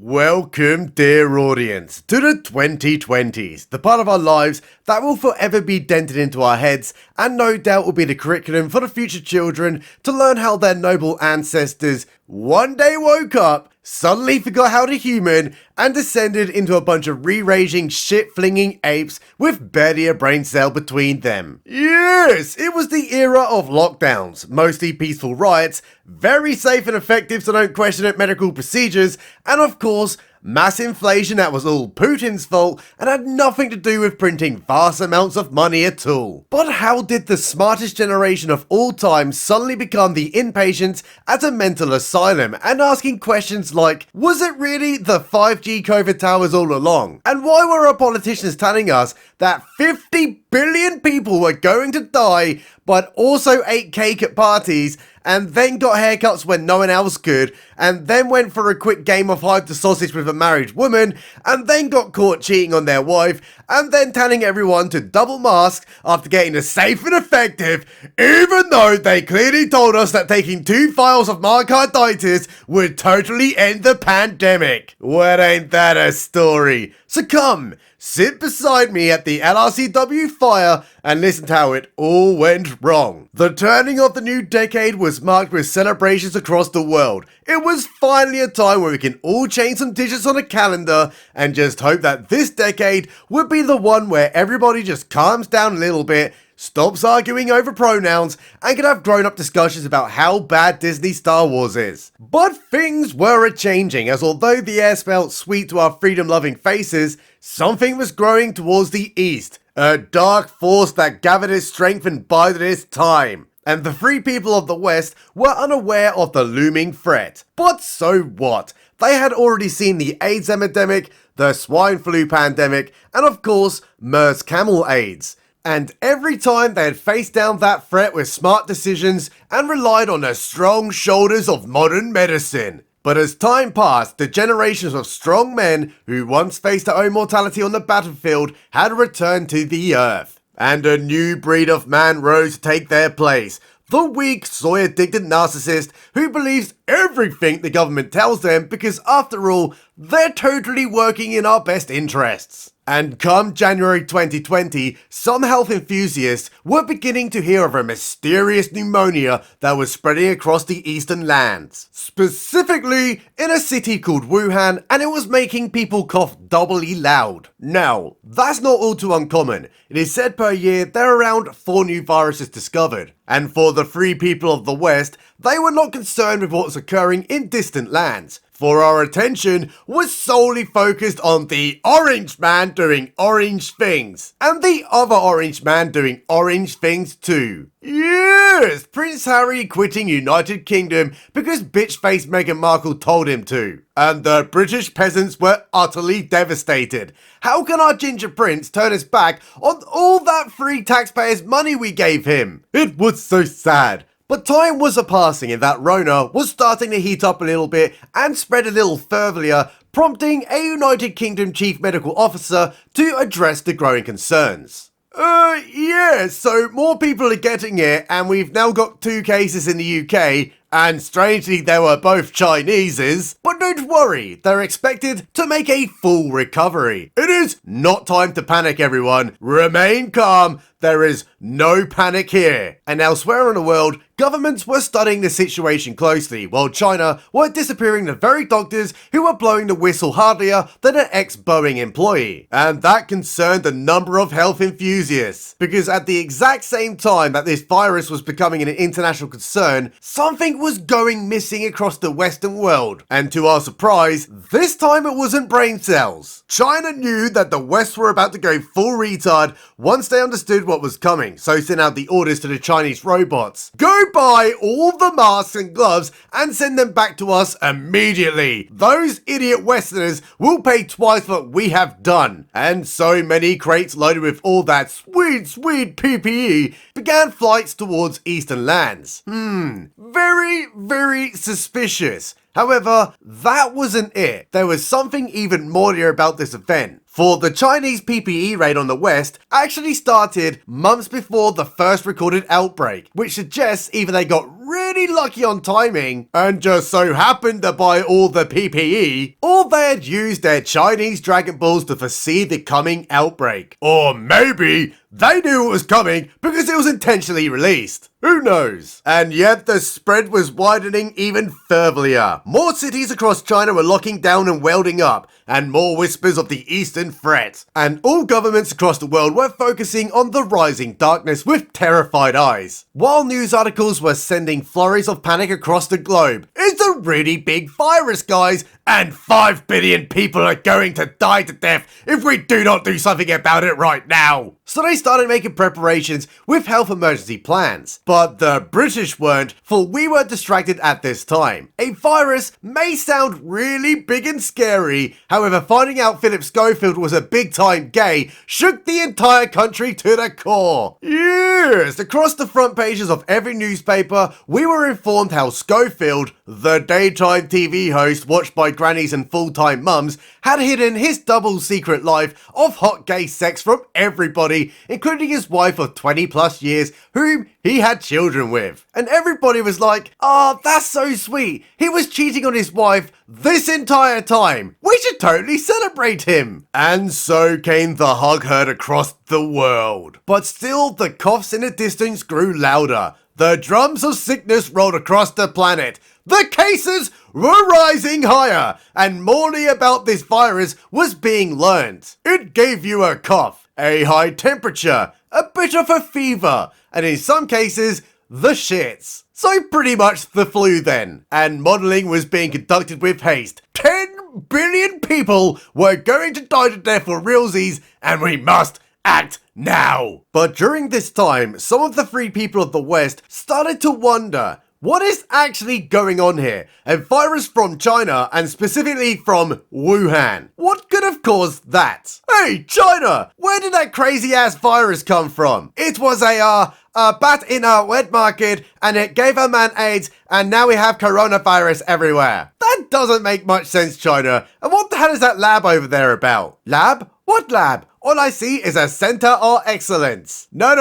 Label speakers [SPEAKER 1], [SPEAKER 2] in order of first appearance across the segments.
[SPEAKER 1] Welcome, dear audience, to the 2020s, the part of our lives that will forever be dented into our heads and no doubt will be the curriculum for the future children to learn how their noble ancestors one day woke up, suddenly forgot how to human, and descended into a bunch of re-raging, shit-flinging apes with barely a brain cell between them. Yes, it was the era of lockdowns, mostly peaceful riots, very safe and effective so don't question it medical procedures, and of course, mass inflation that was all Putin's fault and had nothing to do with printing vast amounts of money at all. But how did the smartest generation of all time suddenly become the inpatients at a mental asylum and asking questions like, was it really the 5G COVID towers all along? And why were our politicians telling us that 50 billion people were going to die but also ate cake at parties and then got haircuts when no one else could, and then went for a quick game of hide the sausage with a married woman, and then got caught cheating on their wife, and then telling everyone to double mask after getting a safe and effective, even though they clearly told us that taking 2 vials of myocarditis would totally end the pandemic. Well, ain't that a story? So come, sit beside me at the LRCW fire and listen to how it all went wrong. The turning of the new decade was marked with celebrations across the world. It was finally a time where we can all change some digits on a calendar and just hope that this decade would be the one where everybody just calms down a little bit, stops arguing over pronouns, and can have grown-up discussions about how bad Disney Star Wars is. But things were a-changing, as although the air smelled sweet to our freedom-loving faces, something was growing towards the east. A dark force that gathered its strength and bided its time. And the free people of the West were unaware of the looming threat. But so what? They had already seen the AIDS epidemic, the swine flu pandemic, and of course, MERS camel AIDS. And every time they had faced down that threat with smart decisions and relied on the strong shoulders of modern medicine. But as time passed, the generations of strong men who once faced their own mortality on the battlefield had returned to the earth. And a new breed of man rose to take their place. The weak, soy-addicted narcissist who believes everything the government tells them because after all, they're totally working in our best interests. And come January 2020, some health enthusiasts were beginning to hear of a mysterious pneumonia that was spreading across the eastern lands. Specifically, in a city called Wuhan, and it was making people cough doubly loud. Now, that's not all too uncommon. It is said per year there are around 4 new viruses discovered. And for the free people of the West, they were not concerned with what was occurring in distant lands. For our attention was solely focused on the orange man doing orange things. And the other orange man doing orange things too. Yes! Prince Harry quitting United Kingdom because bitch-faced Meghan Markle told him to. And the British peasants were utterly devastated. How can our ginger prince turn his back on all that free taxpayers' money we gave him? It was so sad. But time was a-passing and that Rona was starting to heat up a little bit and spread a little further, prompting a United Kingdom Chief Medical Officer to address the growing concerns. Yeah, so more people are getting it and we've now got 2 cases in the UK, and strangely they were both Chinese's. But don't worry, they're expected to make a full recovery. It is not time to panic, everyone. Remain calm. There is no panic here. And elsewhere in the world, governments were studying the situation closely, while China were disappearing the very doctors who were blowing the whistle hardier than an ex-Boeing employee. And that concerned a number of health enthusiasts, because at the exact same time that this virus was becoming an international concern, something was going missing across the Western world. And to our surprise, this time it wasn't brain cells. China knew that the West were about to go full retard once they understood what was coming, so sent out the orders to the Chinese robots. Go buy all the masks and gloves and send them back to us immediately. Those idiot Westerners will pay twice what we have done. And so many crates loaded with all that sweet PPE began flights towards eastern lands. Very suspicious. However, that wasn't it. There was something even more about this event. For the Chinese PPE raid on the West actually started months before the first recorded outbreak, which suggests either they got really lucky on timing and just so happened to buy all the PPE, or they had used their Chinese Dragon Balls to foresee the coming outbreak. Or maybe they knew it was coming because it was intentionally released. Who knows? And yet the spread was widening even further. More cities across China were locking down and welding up, and more whispers of the Eastern threat. And all governments across the world were focusing on the rising darkness with terrified eyes. While news articles were sending flurries of panic across the globe. It's a really big virus, guys, and 5 billion people are going to die to death if we do not do something about it right now. So they started making preparations with health emergency plans. But the British weren't, for we were distracted at this time. A virus may sound really big and scary, however finding out Philip Schofield was a big time gay shook the entire country to the core. Yes, across the front pages of every newspaper, we were informed how Schofield, the daytime TV host watched by grannies and full-time mums, had hidden his double secret life of hot gay sex from everybody, including his wife of 20 plus years, whom he had children with. And everybody was like, "Oh, that's so sweet. He was cheating on his wife this entire time. We should totally celebrate him." And so came the hug heard across the world. But still, the coughs in the distance grew louder. The drums of sickness rolled across the planet. The cases were rising higher, and more about this virus was being learned. It gave you a cough, a high temperature, a bit of a fever, and in some cases, the shits. So pretty much the flu then. And modelling was being conducted with haste. 10 billion people were going to die to death for realsies, and we must act now. But during this time, some of the free people of the West started to wonder, what is actually going on here? A virus from China, and specifically from Wuhan. What could have caused that? Hey, China! Where did that crazy ass virus come from? It was a bat in a wet market, and it gave a man AIDS, and now we have coronavirus everywhere. That doesn't make much sense, China. And what the hell is that lab over there about? Lab? What lab? All I see is a center of excellence. No.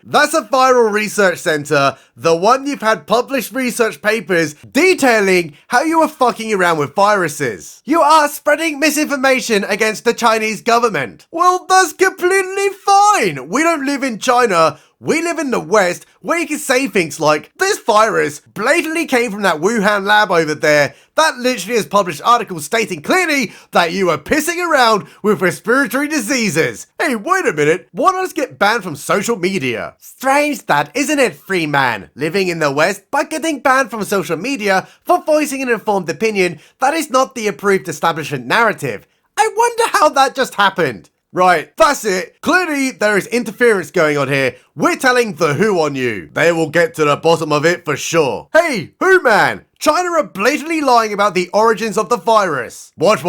[SPEAKER 1] That's a viral research center. The one you've had published research papers detailing how you were fucking around with viruses. You are spreading misinformation against the Chinese government. Well, that's completely fine. We don't live in China. We live in the West, where you can say things like, this virus blatantly came from that Wuhan lab over there that literally has published articles stating clearly that you were pissing around with respiratory diseases. Hey, wait a minute, why not just get banned from social media? Strange that, isn't it, free man, living in the West, but getting banned from social media for voicing an informed opinion that is not the approved establishment narrative. I wonder how that just happened. Right, that's it. Clearly, there is interference going on here. We're telling the WHO on you. They will get to the bottom of it for sure. Hey, WHO man! China are blatantly lying about the origins of the virus. What?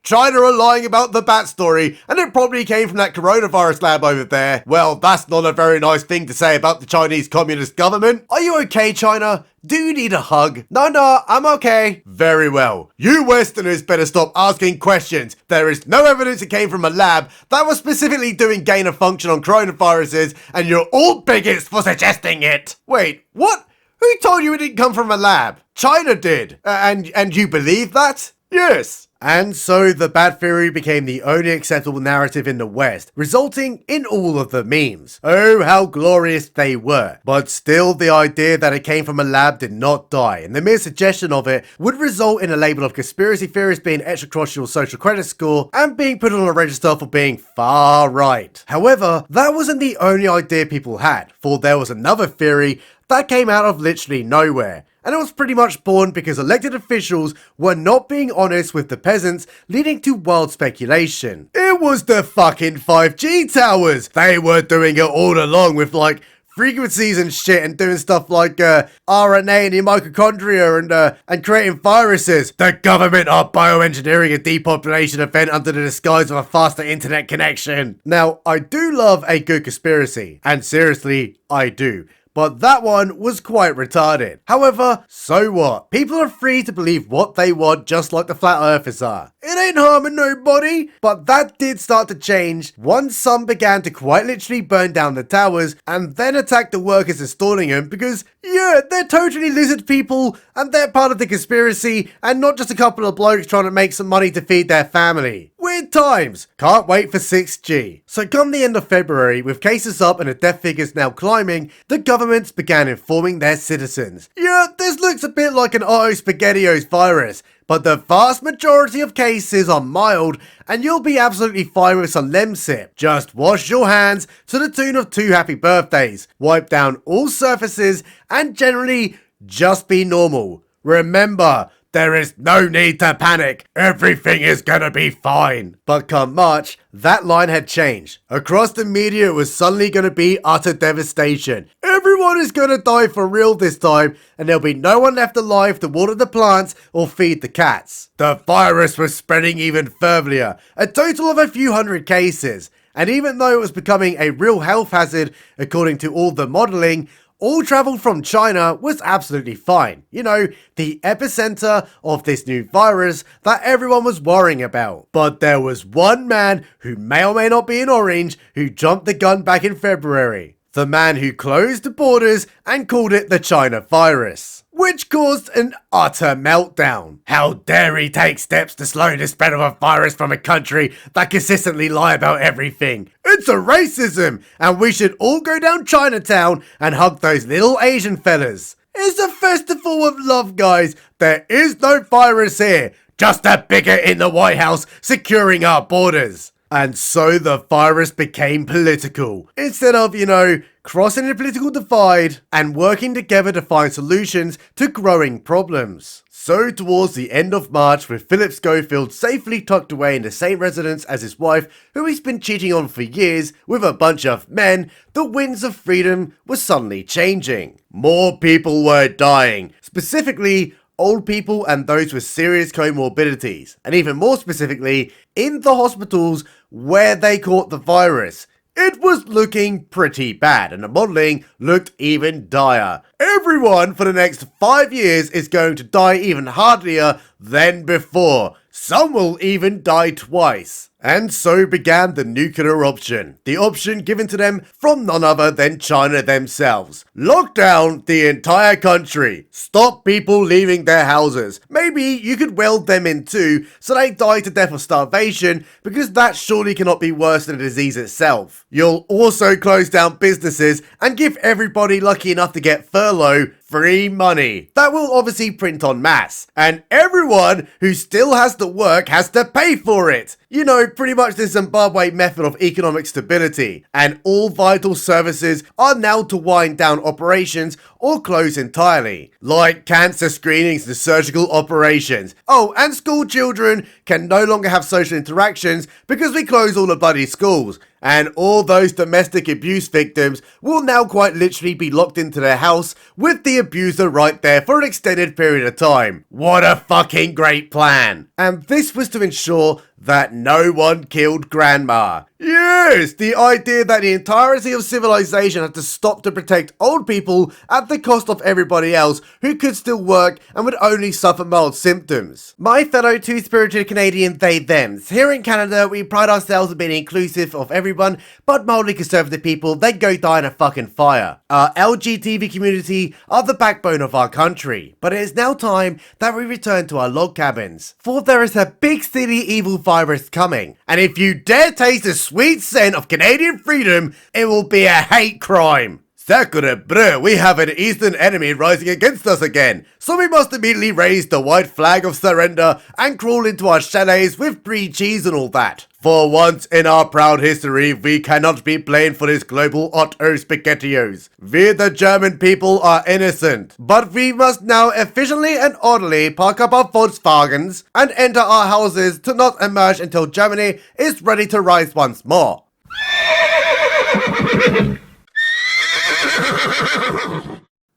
[SPEAKER 1] China are lying about the bat story, and it probably came from that coronavirus lab over there. Well, that's not a very nice thing to say about the Chinese Communist government. Are you okay, China? Do you need a hug? No, I'm okay. Very well. You Westerners better stop asking questions. There is no evidence it came from a lab that was specifically doing gain of function on coronaviruses, and you're all bigots for suggesting it. Wait, what? Who told you it didn't come from a lab? China did. And you believe that? Yes. And so the bat theory became the only acceptable narrative in the West, resulting in all of the memes. Oh, how glorious they were. But still, the idea that it came from a lab did not die, and the mere suggestion of it would result in a label of conspiracy theorists being etched across your social credit score and being put on a register for being far right. However, that wasn't the only idea people had, for there was another theory that came out of literally nowhere. And it was pretty much born because elected officials were not being honest with the peasants, leading to wild speculation. It was the fucking 5G towers! They were doing it all along with like frequencies and shit, and doing stuff like RNA in your mitochondria and creating viruses. The government are bioengineering a depopulation event under the disguise of a faster internet connection. Now, I do love a good conspiracy, and seriously, I do. but that one was quite retarded. However, so what? People are free to believe what they want, just like the flat earthers are. It ain't harming nobody. But that did start to change once some began to quite literally burn down the towers and then attack the workers installing them because, yeah, they're totally lizard people and they're part of the conspiracy and not just a couple of blokes trying to make some money to feed their family. Weird times. Can't wait for 6G. So come the end of February, with cases up and the death figures now climbing, the governments began informing their citizens. Yeah, this looks a bit like an Otto SpaghettiOs virus, but the vast majority of cases are mild and you'll be absolutely fine with some Lemsip. Just wash your hands to the tune of 2 happy birthdays, wipe down all surfaces and generally just be normal. Remember, there is no need to panic. Everything is gonna be fine. But come March, that line had changed. Across the media, it was suddenly gonna be utter devastation. Everyone is gonna die for real this time, and there'll be no one left alive to water the plants or feed the cats. The virus was spreading even further, a total of a few hundred cases. And even though it was becoming a real health hazard, according to all the modelling, all travel from China was absolutely fine. You know, the epicenter of this new virus that everyone was worrying about. But there was one man who may or may not be in orange who jumped the gun back in February. The man who closed the borders and called it the China virus, which caused an utter meltdown. How dare he take steps to slow the spread of a virus from a country that consistently lie about everything? It's a racism, and we should all go down Chinatown and hug those little Asian fellas. It's a festival of love, guys. There is no virus here, just a bigot in the White House securing our borders. And so the virus became political. Instead of, crossing the political divide and working together to find solutions to growing problems. So towards the end of March, with Philip Schofield safely tucked away in the same residence as his wife, who he's been cheating on for years with a bunch of men, the winds of freedom were suddenly changing. More people were dying, specifically old people and those with serious comorbidities, and even more specifically, in the hospitals where they caught the virus. It was looking pretty bad, and the modelling looked even dire. Everyone for the next 5 years is going to die even hardier than before. Some will even die twice. And so began the nuclear option. The option given to them from none other than China themselves. Lock down the entire country. Stop people leaving their houses. Maybe you could weld them in too, so they die to death of starvation, because that surely cannot be worse than the disease itself. You'll also close down businesses and give everybody lucky enough to get furlough free money. That will obviously print en masse. And everyone who still has to work has to pay for it. You know, pretty much the Zimbabwe method of economic stability. And all vital services are now to wind down operations or close entirely. Like cancer screenings and surgical operations. Oh, and school children can no longer have social interactions because we close all the bloody schools. And all those domestic abuse victims will now quite literally be locked into their house with the abuser right there for an extended period of time. What a fucking great plan. And this was to ensure that no one killed grandma. Yes, the idea that the entirety of civilization had to stop to protect old people at the cost of everybody else who could still work and would only suffer mild symptoms. My fellow two-spirited Canadian they-thems, here in Canada we pride ourselves on being inclusive of everyone, but mildly conservative people, they go die in a fucking fire. Our LGBT community are the backbone of our country, but it is now time that we return to our log cabins, for there is a big silly evil virus coming, and if you dare taste the sweet scent of Canadian freedom, it will be a hate crime. Sacre bleu, we have an eastern enemy rising against us again, so we must immediately raise the white flag of surrender and crawl into our chalets with brie cheese and all that. For once in our proud history, we cannot be blamed for this global Otto SpaghettiOs. We the German people are innocent, but we must now efficiently and orderly park up our Volkswagens and enter our houses to not emerge until Germany is ready to rise once more.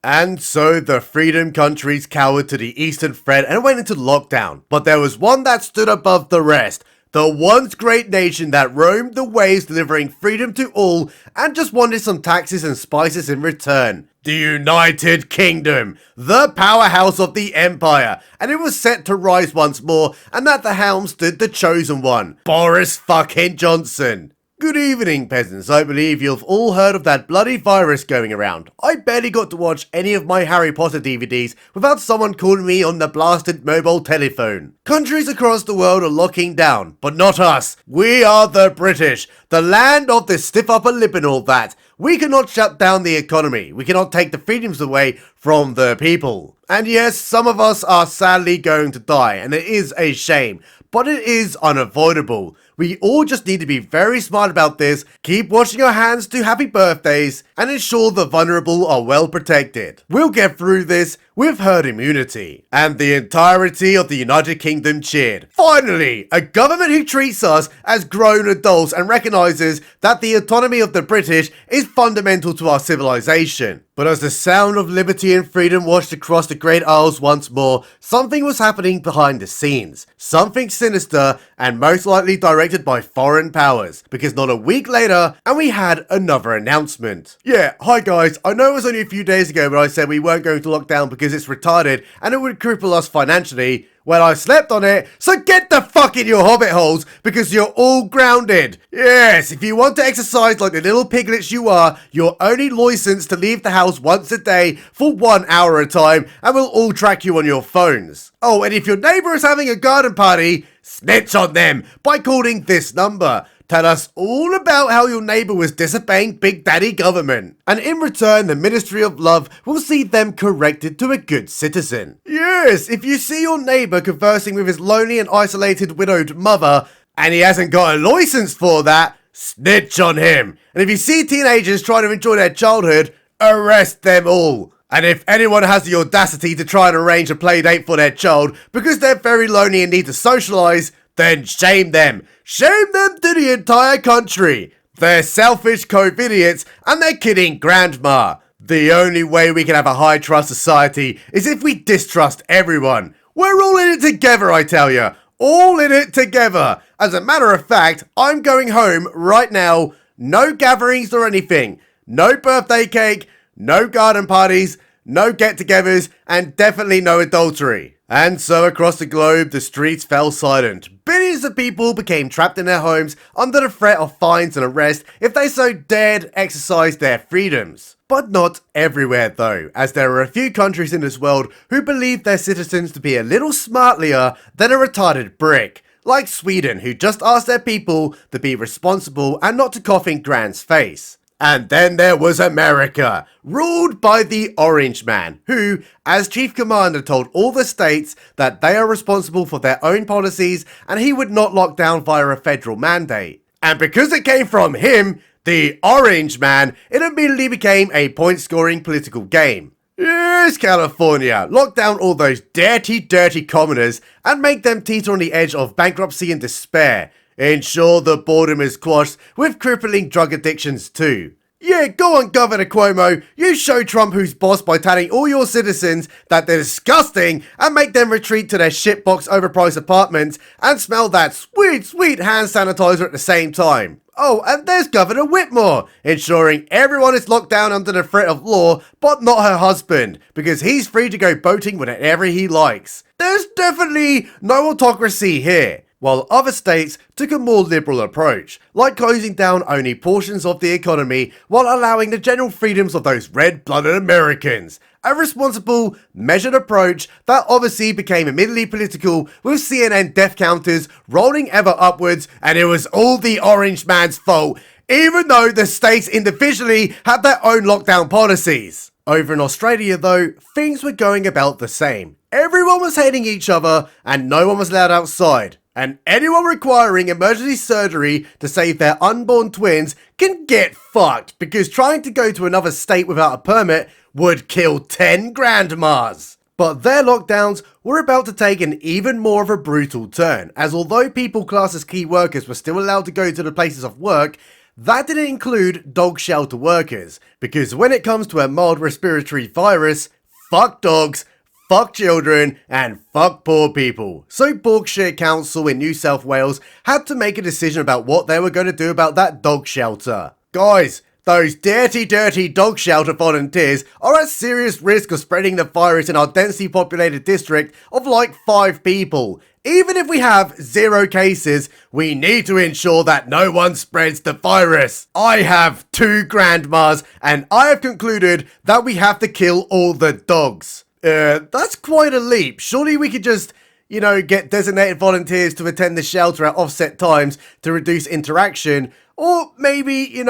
[SPEAKER 1] And so the freedom countries cowered to the eastern threat and went into lockdown, but there was one that stood above the rest. The once great nation that roamed the waves delivering freedom to all and just wanted some taxes and spices in return. The United Kingdom, the powerhouse of the empire, and it was set to rise once more, and at the helm stood the chosen one, Boris fucking Johnson. Good evening, peasants. I believe you've all heard of that bloody virus going around. I barely got to watch any of my Harry Potter DVDs without someone calling me on the blasted mobile telephone. Countries across the world are locking down, but not us. We are the British, the land of the stiff upper lip and all that. We cannot shut down the economy. We cannot take the freedoms away from the people. And yes, some of us are sadly going to die, and it is a shame, but it is unavoidable. We all just need to be very smart about this, keep washing our hands to happy birthdays, and ensure the vulnerable are well protected. We'll get through this with herd immunity. And the entirety of the United Kingdom cheered. Finally, a government who treats us as grown adults and recognises that the autonomy of the British is fundamental to our civilization. But as the sound of liberty and freedom washed across the Great Isles once more, something was happening behind the scenes. Something sinister and most likely directed by foreign powers. Because not a week later, and we had another announcement. Yeah, hi guys, I know it was only a few days ago when I said we weren't going to lock down because it's retarded and it would cripple us financially. Well, I slept on it, so get the fuck in your hobbit holes because you're all grounded. Yes, if you want to exercise like the little piglets you are, you're only licensed to leave the house once a day for 1 hour at a time and we'll all track you on your phones. Oh, and if your neighbour is having a garden party, snitch on them by calling this number. Tell us all about how your neighbour was disobeying Big Daddy government. And in return, the Ministry of Love will see them corrected to a good citizen. Yes, if you see your neighbour conversing with his lonely and isolated widowed mother, and he hasn't got a licence for that, snitch on him. And if you see teenagers trying to enjoy their childhood, arrest them all. And if anyone has the audacity to try and arrange a play date for their child because they're very lonely and need to socialise, then shame them. Shame them to the entire country. They're selfish co-idiots and they're kidding grandma. The only way we can have a high trust society is if we distrust everyone. We're all in it together, I tell you. All in it together. As a matter of fact, I'm going home right now. No gatherings or anything. No birthday cake. No garden parties. No get-togethers. And definitely no adultery. And so across the globe, the streets fell silent. Billions of people became trapped in their homes under the threat of fines and arrest if they so dared exercise their freedoms. But not everywhere though, as there are a few countries in this world who believe their citizens to be a little smartlier than a retarded brick. Like Sweden, who just asked their people to be responsible and not to cough in Grant's face. And then there was America, ruled by the Orange Man, who, as Chief Commander, told all the states that they are responsible for their own policies and he would not lock down via a federal mandate. And because it came from him, the Orange Man, it immediately became a point-scoring political game. Yes, California, lock down all those dirty, dirty commoners and make them teeter on the edge of bankruptcy and despair. Ensure the boredom is quashed with crippling drug addictions too. Yeah, go on Governor Cuomo, you show Trump who's boss by telling all your citizens that they're disgusting and make them retreat to their shitbox overpriced apartments and smell that sweet, sweet hand sanitizer at the same time. Oh, and there's Governor Whitmore, ensuring everyone is locked down under the threat of law, but not her husband, because he's free to go boating whenever he likes. There's definitely no autocracy here. While other states took a more liberal approach, like closing down only portions of the economy while allowing the general freedoms of those red-blooded Americans. A responsible, measured approach that obviously became immediately political with CNN death counters rolling ever upwards, and it was all the Orange Man's fault, even though the states individually had their own lockdown policies. Over in Australia though, things were going about the same. Everyone was hating each other and no one was allowed outside. And anyone requiring emergency surgery to save their unborn twins can get fucked because trying to go to another state without a permit would kill 10 grandmas. But their lockdowns were about to take an even more of a brutal turn, as although people classed as key workers were still allowed to go to the places of work, that didn't include dog shelter workers, because when it comes to a mild respiratory virus, fuck dogs, fuck children, and fuck poor people. So Berkshire Council in New South Wales had to make a decision about what they were going to do about that dog shelter. Guys, those dirty dog shelter volunteers are at serious risk of spreading the virus in our densely populated district of like 5 people. Even if we have 0 cases, we need to ensure that no one spreads the virus. I have 2 grandmas, and I have concluded that we have to kill all the dogs. That's quite a leap. Surely we could just, get designated volunteers to attend the shelter at offset times to reduce interaction. Or maybe,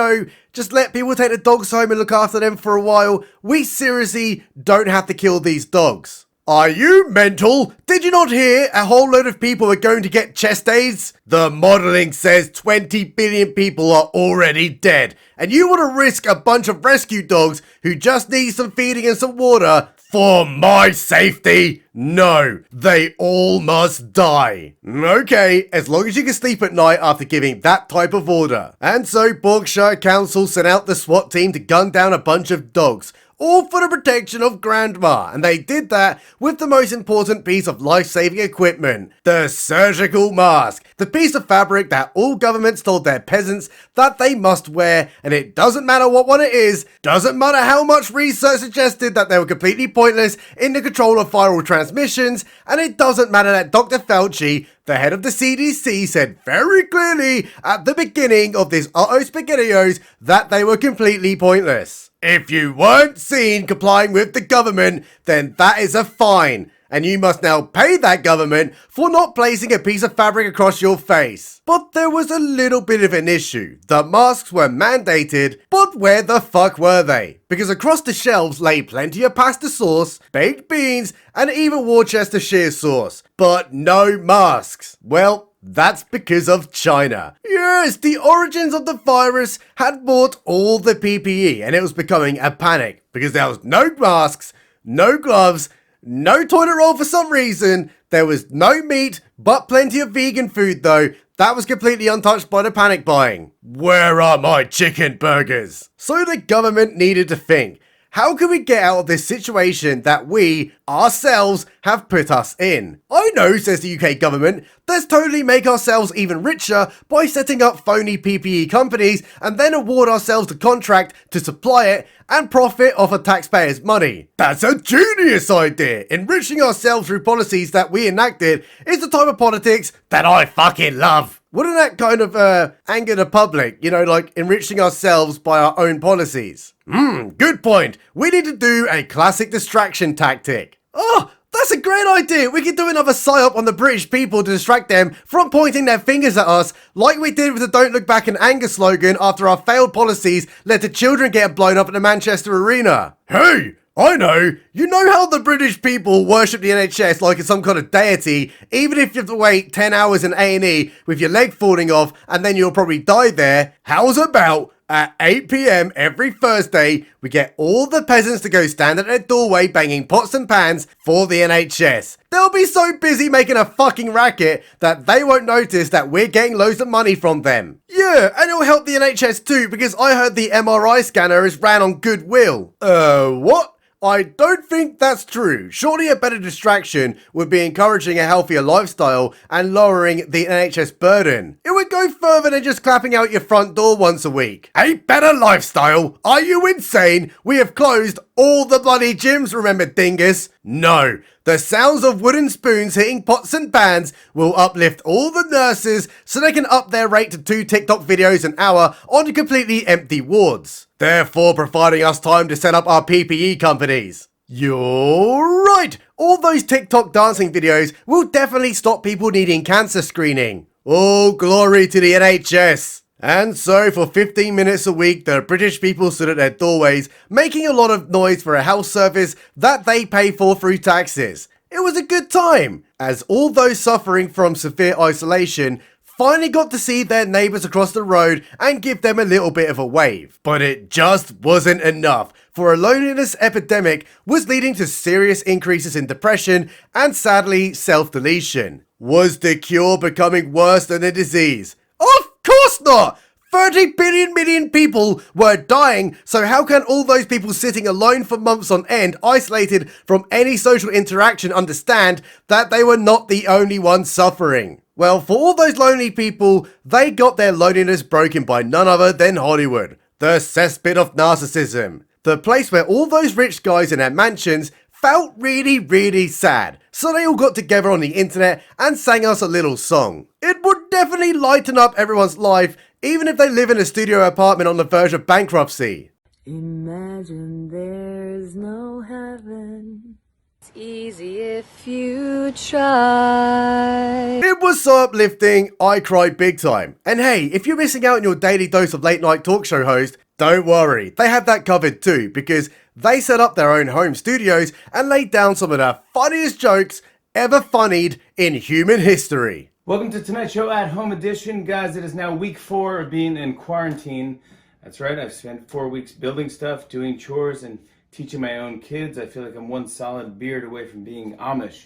[SPEAKER 1] just let people take the dogs home and look after them for a while. We seriously don't have to kill these dogs. Are you mental? Did you not hear a whole load of people are going to get chest aids? The modelling says 20 billion people are already dead. And you want to risk a bunch of rescue dogs who just need some feeding and some water for my safety? No, they all must die. Okay, as long as you can sleep at night after giving that type of order. And so Berkshire Council sent out the SWAT team to gun down a bunch of dogs, all for the protection of Grandma, and they did that with the most important piece of life-saving equipment, the surgical mask, the piece of fabric that all governments told their peasants that they must wear, and it doesn't matter what one it is, doesn't matter how much research suggested that they were completely pointless in the control of viral transmissions, and it doesn't matter that Dr. Fauci, the head of the CDC, said very clearly at the beginning of this SpaghettiOs that they were completely pointless. If you weren't seen complying with the government, then that is a fine, and you must now pay that government for not placing a piece of fabric across your face. But there was a little bit of an issue. The masks were mandated, but where the fuck were they? Because across the shelves lay plenty of pasta sauce, baked beans, and even Worcestershire sauce, but no masks. Well, that's because of China. Yes, the origins of the virus had bought all the PPE, and it was becoming a panic because there was no masks, no gloves, no toilet roll for some reason. There was no meat, but plenty of vegan food though. That was completely untouched by the panic buying. Where are my chicken burgers? So the government needed to think, how can we get out of this situation that we, ourselves, have put us in? I know, says the UK government, let's totally make ourselves even richer by setting up phony PPE companies and then award ourselves the contract to supply it and profit off of taxpayers' money. That's a genius idea! Enriching ourselves through policies that we enacted is the type of politics that I fucking love. Wouldn't that kind of anger the public? Like enriching ourselves by our own policies. Good point. We need to do a classic distraction tactic. Oh, that's a great idea. We could do another psyop on the British people to distract them from pointing their fingers at us, like we did with the Don't Look Back in Anger slogan after our failed policies led to children getting blown up at the Manchester Arena. Hey! I know! You know how the British people worship the NHS like it's some kind of deity, even if you have to wait 10 hours in A&E with your leg falling off and then you'll probably die there? How's about at 8 PM every Thursday, we get all the peasants to go stand at their doorway banging pots and pans for the NHS. They'll be so busy making a fucking racket that they won't notice that we're getting loads of money from them. Yeah, and it'll help the NHS too, because I heard the MRI scanner is ran on goodwill. What? I don't think that's true. Surely a better distraction would be encouraging a healthier lifestyle and lowering the NHS burden. It would go further than just clapping out your front door once a week. A better lifestyle? Are you insane? We have closed all the bloody gyms, remember dingus? No. The sounds of wooden spoons hitting pots and pans will uplift all the nurses so they can up their rate to 2 TikTok videos an hour on completely empty wards, therefore providing us time to set up our PPE companies. You're right! All those TikTok dancing videos will definitely stop people needing cancer screening. All glory to the NHS! And so for 15 minutes a week, the British people stood at their doorways, making a lot of noise for a health service that they pay for through taxes. It was a good time, as all those suffering from severe isolation finally got to see their neighbours across the road and give them a little bit of a wave. But it just wasn't enough, for a loneliness epidemic was leading to serious increases in depression and sadly self-deletion. Was the cure becoming worse than the disease? Of course not! 30 billion million people were dying, so how can all those people sitting alone for months on end, isolated from any social interaction, understand that they were not the only ones suffering? Well, for all those lonely people, they got their loneliness broken by none other than Hollywood, the cesspit of narcissism. The place where all those rich guys in their mansions felt really, really sad. So they all got together on the internet and sang us a little song. It would definitely lighten up everyone's life, even if they live in a studio apartment on the verge of bankruptcy.
[SPEAKER 2] Imagine there's no heaven. It's easy if you try.
[SPEAKER 1] It was so uplifting, I cried big time. And hey, if you're missing out on your daily dose of late night talk show host, don't worry, they have that covered too, because they set up their own home studios and laid down some of the funniest jokes ever funnied in human history.
[SPEAKER 3] Welcome to Tonight Show at Home Edition. Guys, it is now week 4 of being in quarantine. That's right, I've spent 4 weeks building stuff, doing chores, and teaching my own kids. I feel like I'm one solid beard away from being Amish.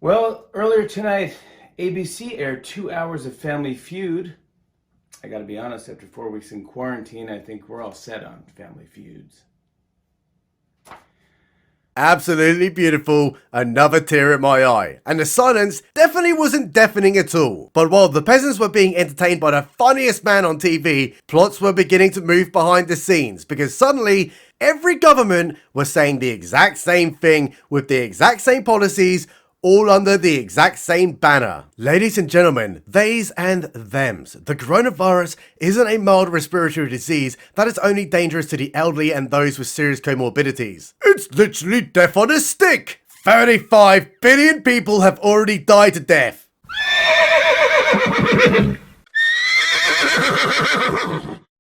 [SPEAKER 3] Well, earlier tonight, ABC aired 2 hours of Family Feud. I gotta be honest, after 4 weeks in quarantine, I think we're all set on Family Feuds.
[SPEAKER 1] Absolutely beautiful, another tear in my eye. And the silence definitely wasn't deafening at all. But while the peasants were being entertained by the funniest man on TV, plots were beginning to move behind the scenes, because suddenly every government was saying the exact same thing with the exact same policies, all under the exact same banner. Ladies and gentlemen, theys and thems. The coronavirus isn't a mild respiratory disease that is only dangerous to the elderly and those with serious comorbidities. It's literally death on a stick! 35 billion people have already died to death.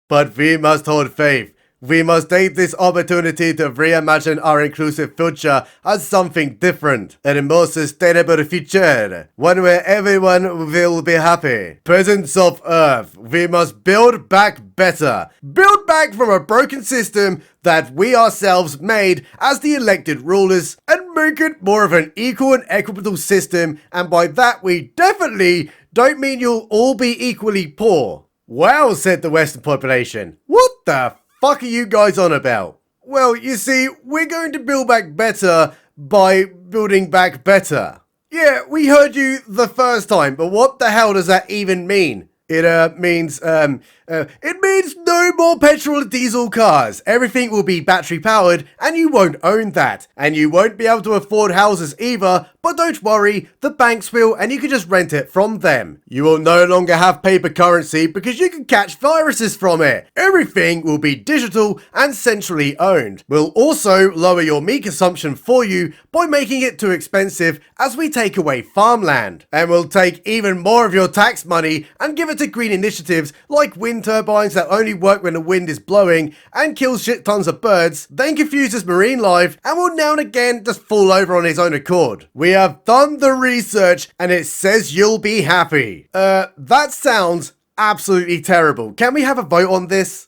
[SPEAKER 1] But we must hold faith. We must take this opportunity to reimagine our inclusive future as something different, and a more sustainable future, one where everyone will be happy. Peasants of Earth, we must build back better. Build back from a broken system that we ourselves made as the elected rulers, and make it more of an equal and equitable system, and by that we definitely don't mean you'll all be equally poor. Wow, said the Western population. What the fuck are you guys on about? Well, you see, we're going to build back better by building back better. Yeah, we heard you the first time, but what the hell does that even mean? It means no more petrol and diesel cars. Everything will be battery powered, and you won't own that. And you won't be able to afford houses either, but don't worry, the banks will, and you can just rent it from them. You will no longer have paper currency because you can catch viruses from it. Everything will be digital and centrally owned. We'll also lower your meat consumption for you by making it too expensive as we take away farmland. And we'll take even more of your tax money and give it to green initiatives like wind turbines that only work when the wind is blowing and kill shit tons of birds, then confuses marine life and will now and again just fall over on his own accord. We have done the research and it says you'll be happy. That sounds absolutely terrible. Can we have a vote on this?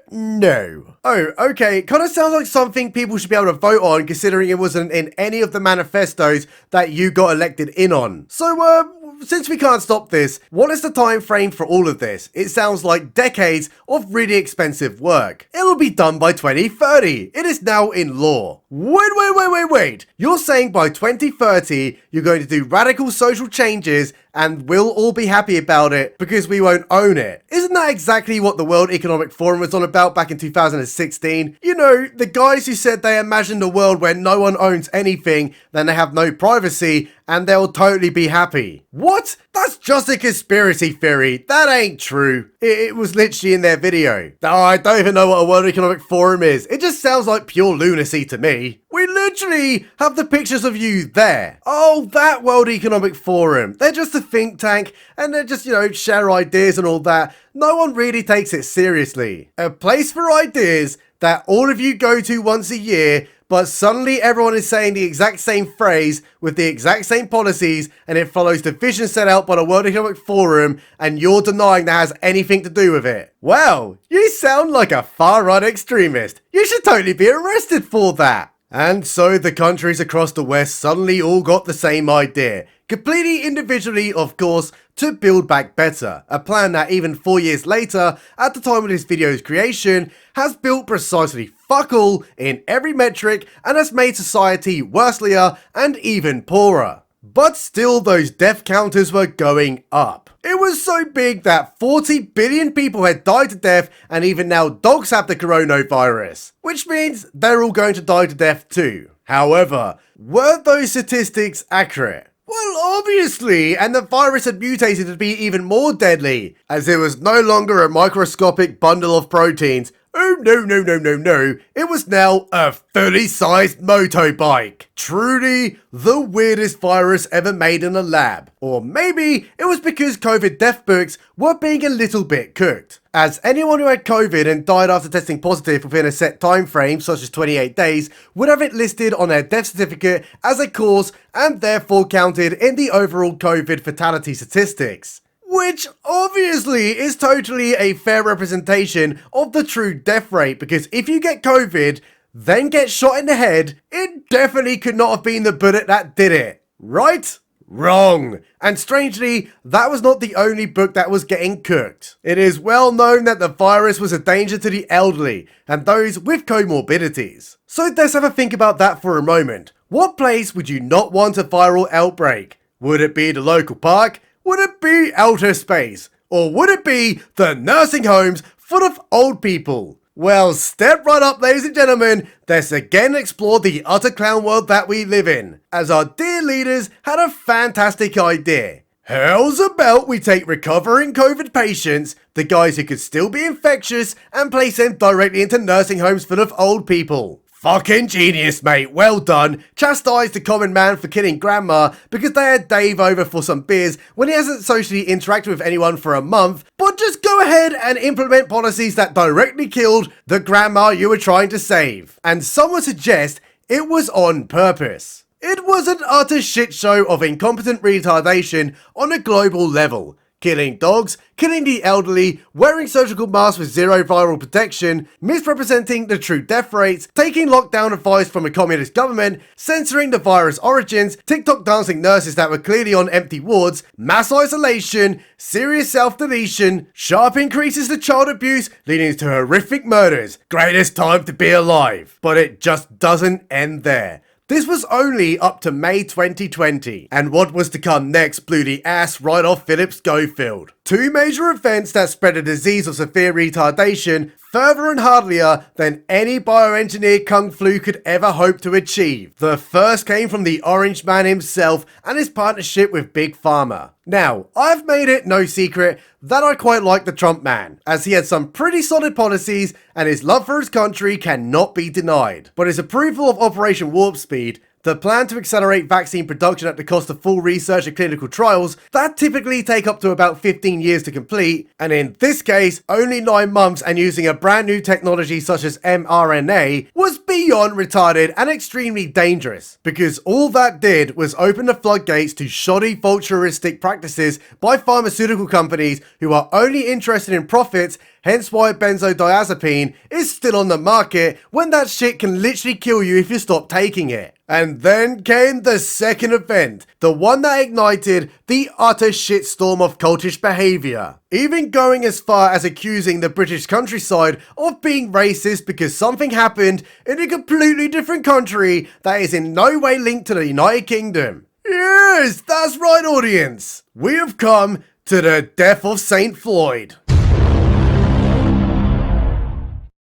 [SPEAKER 1] No. Oh, okay. Kind of sounds like something people should be able to vote on, considering it wasn't in any of the manifestos that you got elected in on. So, since we can't stop this, what is the time frame for all of this? It sounds like decades of really expensive work. It'll be done by 2030. It is now in law. Wait. You're saying by 2030, you're going to do radical social changes and we'll all be happy about it because we won't own it. Isn't that exactly what the World Economic Forum was on about back in 2016? You know, the guys who said they imagined a world where no one owns anything, then they have no privacy, and they'll totally be happy. What? That's just a conspiracy theory. That ain't true. It was literally in their video. Oh, I don't even know what a World Economic Forum is. It just sounds like pure lunacy to me. We literally have the pictures of you there. Oh, that World Economic Forum. They're just a think tank and they're just, share ideas and all that. No one really takes it seriously. A place for ideas that all of you go to once a year, but suddenly everyone is saying the exact same phrase with the exact same policies, and it follows the vision set out by the World Economic Forum, and you're denying that has anything to do with it. Wow, you sound like a far-right extremist. You should totally be arrested for that. And so the countries across the West suddenly all got the same idea, completely individually of course, to build back better, a plan that even 4 years later, at the time of this video's creation, has built precisely fuck all in every metric and has made society worsier and even poorer. But still those death counters were going up. It was so big that 40 billion people had died to death, and even now dogs have the coronavirus, which means they're all going to die to death too. However, were those statistics accurate? Well, obviously, and the virus had mutated to be even more deadly, as it was no longer a microscopic bundle of proteins. Oh no, it was now a fully sized motorbike. Truly the weirdest virus ever made in a lab. Or maybe it was because COVID death books were being a little bit cooked, as anyone who had COVID and died after testing positive within a set time frame, such as 28 days, would have it listed on their death certificate as a cause and therefore counted in the overall COVID fatality statistics. Which obviously is totally a fair representation of the true death rate, because if you get COVID, then get shot in the head, it definitely could not have been the bullet that did it. Right? Wrong. And strangely, that was not the only book that was getting cooked. It is well known that the virus was a danger to the elderly and those with comorbidities. So let's have a think about that for a moment. What place would you not want a viral outbreak? Would it be the local park? Would it be outer space? Or would it be the nursing homes full of old people? Well, step right up, ladies and gentlemen. Let's again explore the utter clown world that we live in, as our dear leaders had a fantastic idea. How's about we take recovering COVID patients, the guys who could still be infectious, and place them directly into nursing homes full of old people? Fucking genius, mate. Well done. Chastise the common man for killing grandma because they had Dave over for some beers when he hasn't socially interacted with anyone for a month, but just go ahead and implement policies that directly killed the grandma you were trying to save. And some would suggest it was on purpose. It was an utter shit show of incompetent retardation on a global level. Killing dogs, killing the elderly, wearing surgical masks with zero viral protection, misrepresenting the true death rates, taking lockdown advice from a communist government, censoring the virus origins, TikTok dancing nurses that were clearly on empty wards, mass isolation, serious self-deletion, sharp increases to child abuse leading to horrific murders. Greatest time to be alive. But it just doesn't end there. This was only up to May 2020, and what was to come next blew the ass right off Philip Schofield. Two major events that spread a disease of severe retardation further and hardlier than any bioengineered kung flu could ever hope to achieve. The first came from the Orange Man himself and his partnership with Big Pharma. Now, I've made it no secret that I quite like the Trump man, as he had some pretty solid policies and his love for his country cannot be denied. But his approval of Operation Warp Speed, the plan to accelerate vaccine production at the cost of full research and clinical trials that typically take up to about 15 years to complete, and in this case only 9 months, and using a brand new technology such as mRNA, was beyond retarded and extremely dangerous, because all that did was open the floodgates to shoddy vulturistic practices by pharmaceutical companies who are only interested in profits, hence why benzodiazepine is still on the market when that shit can literally kill you if you stop taking it. And then came the second event, the one that ignited the utter shitstorm of cultish behaviour, even going as far as accusing the British countryside of being racist because something happened in a completely different country that is in no way linked to the United Kingdom. Yes, that's right, audience. We have come to the death of St. Floyd.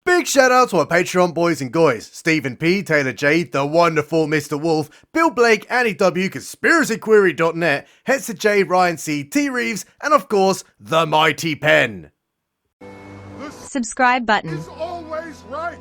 [SPEAKER 1] Big shout out to our Patreon boys and guys, Stephen P, Taylor J, the wonderful Mr. Wolf, Bill Blake, Annie W, conspiracyquery.net, Hetzer J, Ryan C, T Reeves, and of course, the Mighty Pen.
[SPEAKER 4] Subscribe button.
[SPEAKER 5] Always right.